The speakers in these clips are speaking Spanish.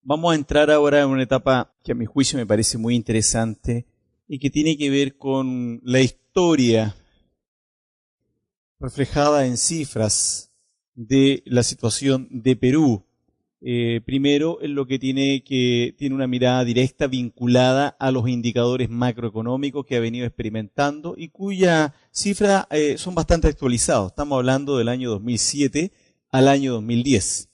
Vamos a entrar ahora en una etapa que a mi juicio me parece muy interesante y que tiene que ver con la historia reflejada en cifras de la situación de Perú. Primero, en lo que tiene una mirada directa vinculada a los indicadores macroeconómicos que ha venido experimentando y cuya cifras son bastante actualizados. Estamos hablando del año 2007 al año 2010.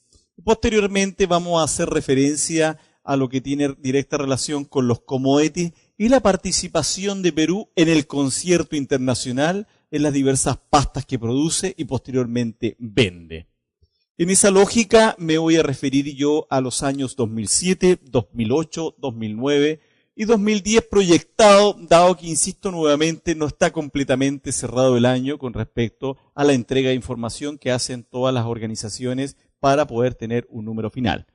Posteriormente vamos a hacer referencia a lo que tiene directa relación con los commodities y la participación de Perú en el concierto internacional en las diversas pastas que produce y posteriormente vende. En esa lógica me voy a referir yo a los años 2007, 2008, 2009 y 2010 proyectado, dado que, insisto nuevamente, no está completamente cerrado el año con respecto a la entrega de información que hacen todas las organizaciones para poder tener un número final.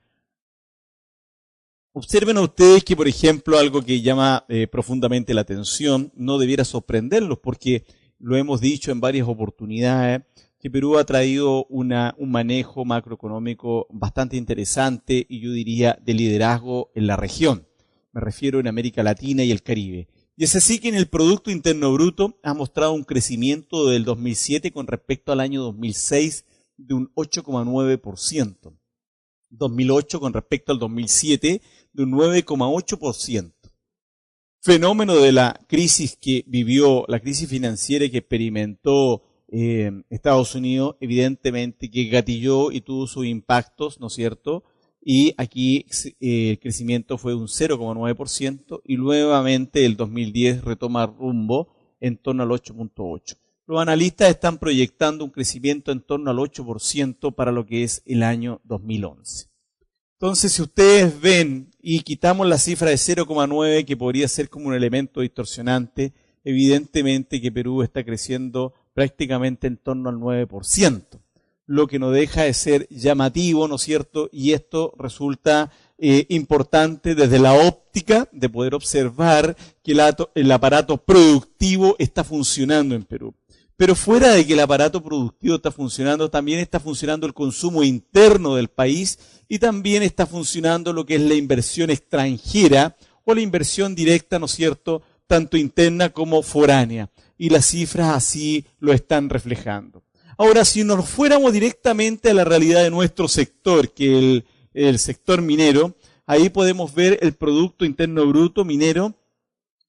Observen a ustedes que, por ejemplo, algo que llama profundamente la atención no debiera sorprenderlos porque lo hemos dicho en varias oportunidades, que Perú ha traído un manejo macroeconómico bastante interesante y yo diría de liderazgo en la región. Me refiero en América Latina y el Caribe. Y es así que en el Producto Interno Bruto ha mostrado un crecimiento del 2007 con respecto al año 2006 de un 8,9%. 2008 con respecto al 2007 de un 9,8%. Fenómeno de la crisis que vivió, la crisis financiera que experimentó Estados Unidos, evidentemente que gatilló y tuvo sus impactos, ¿no es cierto? Y aquí el crecimiento fue un 0,9% y nuevamente el 2010 retoma rumbo en torno al 8,8%. Los analistas están proyectando un crecimiento en torno al 8% para lo que es el año 2011. Entonces, si ustedes ven y quitamos la cifra de 0,9 que podría ser como un elemento distorsionante, evidentemente que Perú está creciendo prácticamente en torno al 9%, lo que no deja de ser llamativo, ¿no es cierto? Y esto resulta importante desde la óptica de poder observar que el aparato productivo está funcionando en Perú. Pero fuera de que el aparato productivo está funcionando, también está funcionando el consumo interno del país y también está funcionando lo que es la inversión extranjera o la inversión directa, ¿no es cierto?, tanto interna como foránea. Y las cifras así lo están reflejando. Ahora, si nos fuéramos directamente a la realidad de nuestro sector, que el sector minero, ahí podemos ver el Producto Interno Bruto minero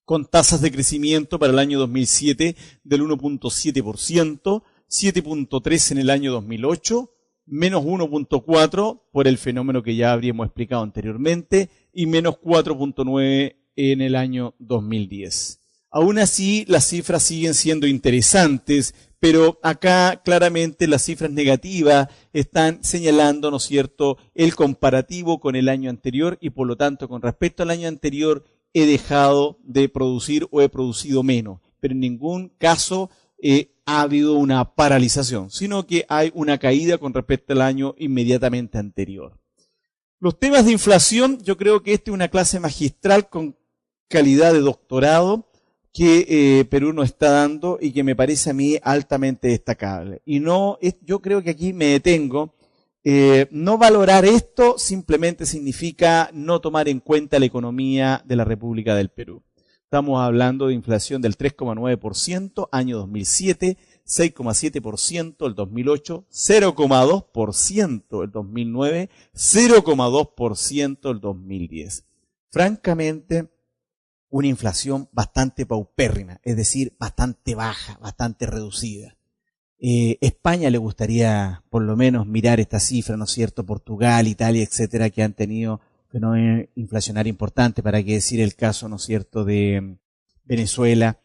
con tasas de crecimiento para el año 2007 del 1,7%, 7,3% en el año 2008, menos 1,4% por el fenómeno que ya habríamos explicado anteriormente y menos 4,9% en el año 2010. Aún así, las cifras siguen siendo interesantes, pero acá claramente las cifras negativas están señalando, ¿no es cierto?, el comparativo con el año anterior y por lo tanto con respecto al año anterior he dejado de producir o he producido menos, pero en ningún caso ha habido una paralización, sino que hay una caída con respecto al año inmediatamente anterior. Los temas de inflación, yo creo que esta es una clase magistral con calidad de doctorado que Perú nos está dando y que me parece a mí altamente destacable. Y no, yo creo que aquí me detengo. No valorar esto simplemente significa no tomar en cuenta la economía de la República del Perú. Estamos hablando de inflación del 3,9%, año 2007, 6,7% el 2008, 0,2% el 2009, 0,2% el 2010. Francamente, una inflación bastante paupérrima, es decir, bastante baja, bastante reducida. España le gustaría por lo menos mirar esta cifra, ¿no es cierto? Portugal, Italia, etcétera, que han tenido fenómeno inflacionario importante, para qué decir el caso, ¿no es cierto?, de Venezuela.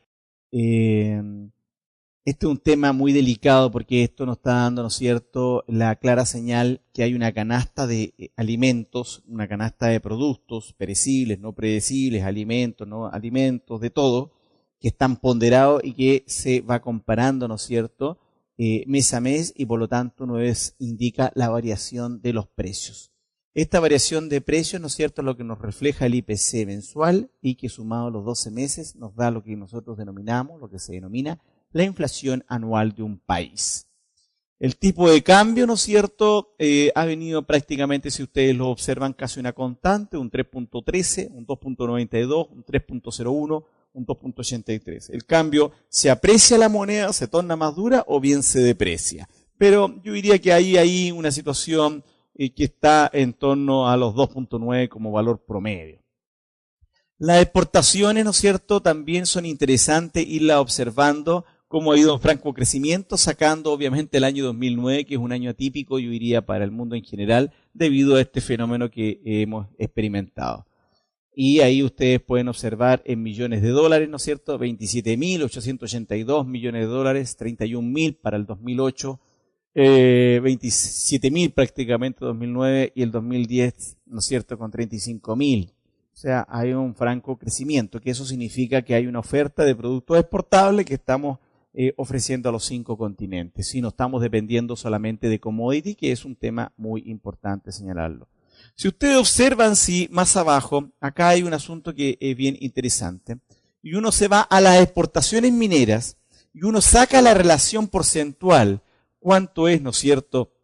Este es un tema muy delicado porque esto nos está dando, ¿no es cierto?, la clara señal que hay una canasta de alimentos, una canasta de productos perecibles, no predecibles, alimentos, no alimentos, de todo, que están ponderados y que se va comparando, ¿no es cierto?, mes a mes y por lo tanto nos indica la variación de los precios. Esta variación de precios, ¿no es cierto?, es lo que nos refleja el IPC mensual y que sumado a los 12 meses nos da lo que nosotros denominamos, lo que se denomina la inflación anual de un país. El tipo de cambio, ¿no es cierto?, ha venido prácticamente, si ustedes lo observan, casi una constante, un 3.13, un 2.92, un 3.01, un 2.83. El cambio, se aprecia la moneda, se torna más dura o bien se deprecia. Pero yo diría que hay ahí una situación que está en torno a los 2.9 como valor promedio. Las exportaciones, ¿no es cierto?, también son interesantes irlas observando cómo ha ido en franco crecimiento, sacando obviamente el año 2009, que es un año atípico, yo diría, para el mundo en general, debido a este fenómeno que hemos experimentado. Y ahí ustedes pueden observar en millones de dólares, ¿no es cierto?, 27.882 millones de dólares, 31.000 para el 2008, 27.000 prácticamente 2009 y el 2010, ¿no es cierto?, con 35.000. O sea, hay un franco crecimiento, que eso significa que hay una oferta de productos exportables que estamos ofreciendo a los 5 continentes. Si no estamos dependiendo solamente de commodity, que es un tema muy importante señalarlo. Si ustedes observan, si más abajo, acá hay un asunto que es bien interesante, y uno se va a las exportaciones mineras, y uno saca la relación porcentual, cuánto es, ¿no es cierto?,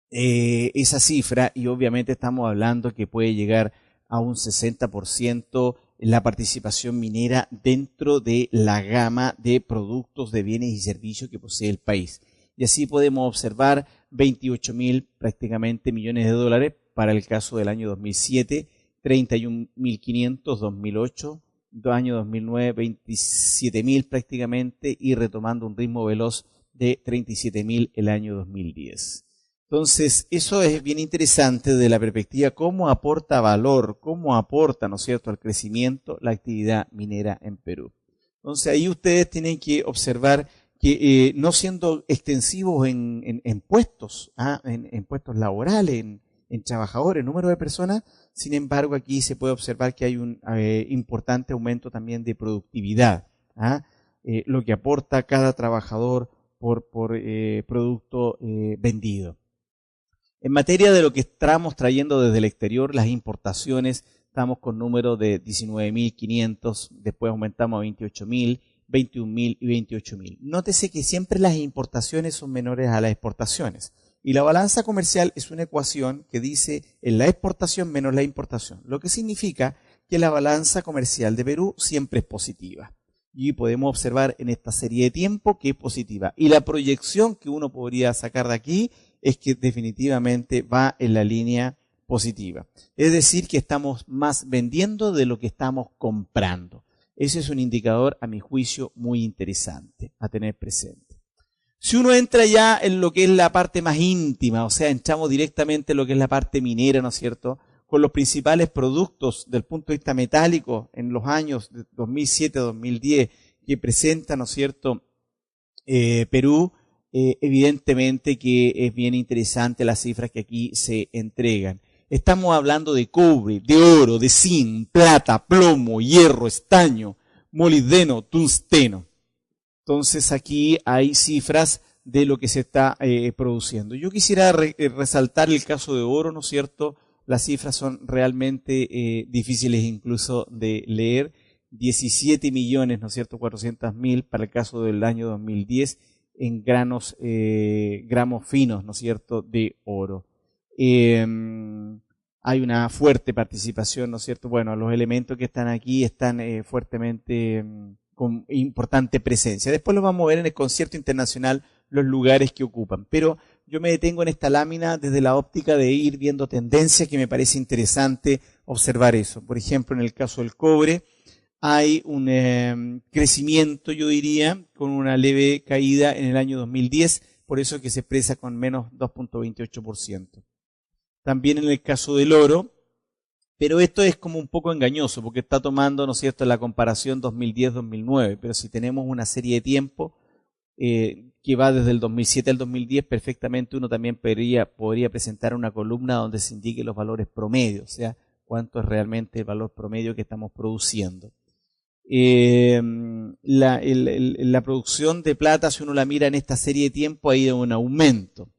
esa cifra, y obviamente estamos hablando que puede llegar a un 60% la participación minera dentro de la gama de productos, de bienes y servicios que posee el país. Y así podemos observar 28.000 prácticamente millones de dólares para el caso del año 2007, 31.500 2008, año 2009 27.000 prácticamente y retomando un ritmo veloz de 37.000 el año 2010. Entonces, eso es bien interesante de la perspectiva, cómo aporta valor, cómo aporta, ¿no es cierto?, al crecimiento la actividad minera en Perú. Entonces, ahí ustedes tienen que observar que no siendo extensivos en puestos, en puestos laborales, en trabajadores, en número de personas, sin embargo, aquí se puede observar que hay un importante aumento también de productividad, lo que aporta cada trabajador por producto vendido. En materia de lo que estamos trayendo desde el exterior, las importaciones, estamos con números de 19.500, después aumentamos a 28.000, 21.000 y 28.000. Nótese que siempre las importaciones son menores a las exportaciones. Y la balanza comercial es una ecuación que dice en la exportación menos la importación, lo que significa que la balanza comercial de Perú siempre es positiva. Y podemos observar en esta serie de tiempo que es positiva. Y la proyección que uno podría sacar de aquí es que definitivamente va en la línea positiva. Es decir, que estamos más vendiendo de lo que estamos comprando. Ese es un indicador, a mi juicio, muy interesante a tener presente. Si uno entra ya en lo que es la parte más íntima, o sea, entramos directamente en lo que es la parte minera, ¿no es cierto?, con los principales productos del punto de vista metálico en los años 2007-2010 que presenta, ¿no es cierto?, Perú, evidentemente que es bien interesante las cifras que aquí se entregan. Estamos hablando de cobre, de oro, de zinc, plata, plomo, hierro, estaño, molibdeno, tungsteno. Entonces aquí hay cifras de lo que se está produciendo. Yo quisiera resaltar el caso de oro, ¿no es cierto? Las cifras son realmente difíciles incluso de leer. 17 millones, ¿no es cierto?, 400.000 para el caso del año 2010 en gramos finos, ¿no es cierto?, de oro. Hay una fuerte participación, ¿no es cierto? Bueno, los elementos que están aquí están fuertemente con importante presencia. Después lo vamos a ver en el concierto internacional los lugares que ocupan. Pero yo me detengo en esta lámina desde la óptica de ir viendo tendencias que me parece interesante observar eso. Por ejemplo, en el caso del cobre, hay un crecimiento, yo diría, con una leve caída en el año 2010, por eso que se expresa con menos 2.28%. También en el caso del oro, pero esto es como un poco engañoso, porque está tomando, ¿no es cierto?, la comparación 2010-2009, pero si tenemos una serie de tiempo que va desde el 2007 al 2010, perfectamente uno también podría presentar una columna donde se indique los valores promedios, o sea, cuánto es realmente el valor promedio que estamos produciendo. La producción de plata, si uno la mira en esta serie de tiempo, ha ido en aumento.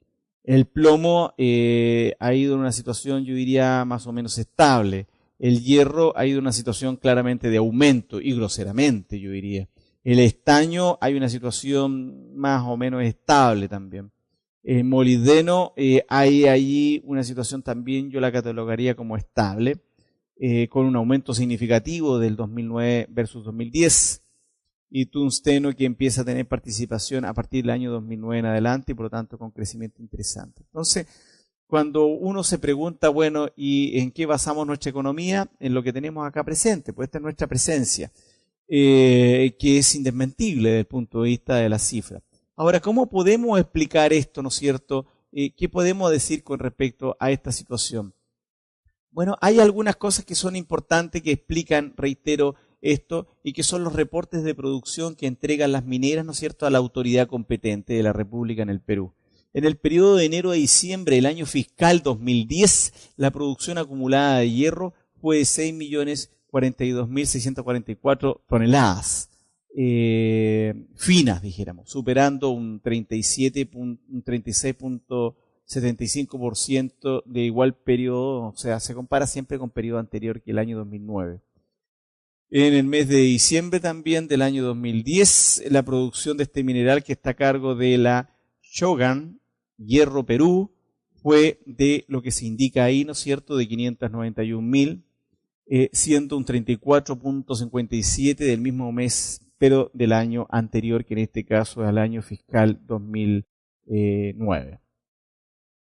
El plomo ha ido en una situación, yo diría, más o menos estable. El hierro ha ido en una situación claramente de aumento y groseramente, yo diría. El estaño hay una situación más o menos estable también. molibdeno, hay allí una situación también, yo la catalogaría como estable, con un aumento significativo del 2009 versus 2010, y tungsteno que empieza a tener participación a partir del año 2009 en adelante y por lo tanto con crecimiento interesante. Entonces, cuando uno se pregunta, bueno, ¿y en qué basamos nuestra economía? En lo que tenemos acá presente, pues esta es nuestra presencia, que es indesmentible desde el punto de vista de las cifras. Ahora, ¿cómo podemos explicar esto, no es cierto? ¿Qué podemos decir con respecto a esta situación? Bueno, hay algunas cosas que son importantes que explican, reitero, esto, y que son los reportes de producción que entregan las mineras, ¿no es cierto?, a la autoridad competente de la República en el Perú. En el periodo de enero a diciembre del año fiscal 2010, la producción acumulada de hierro fue de 6.042.644 toneladas. Finas, dijéramos, superando un 36.75% de igual periodo, o sea, se compara siempre con periodo anterior que el año 2009. En el mes de diciembre también del año 2010, la producción de este mineral que está a cargo de la Shogun Hierro Perú fue de lo que se indica ahí, ¿no es cierto?, de 591.000, siendo un 34.57 del mismo mes, pero del año anterior, que en este caso es el año fiscal 2009.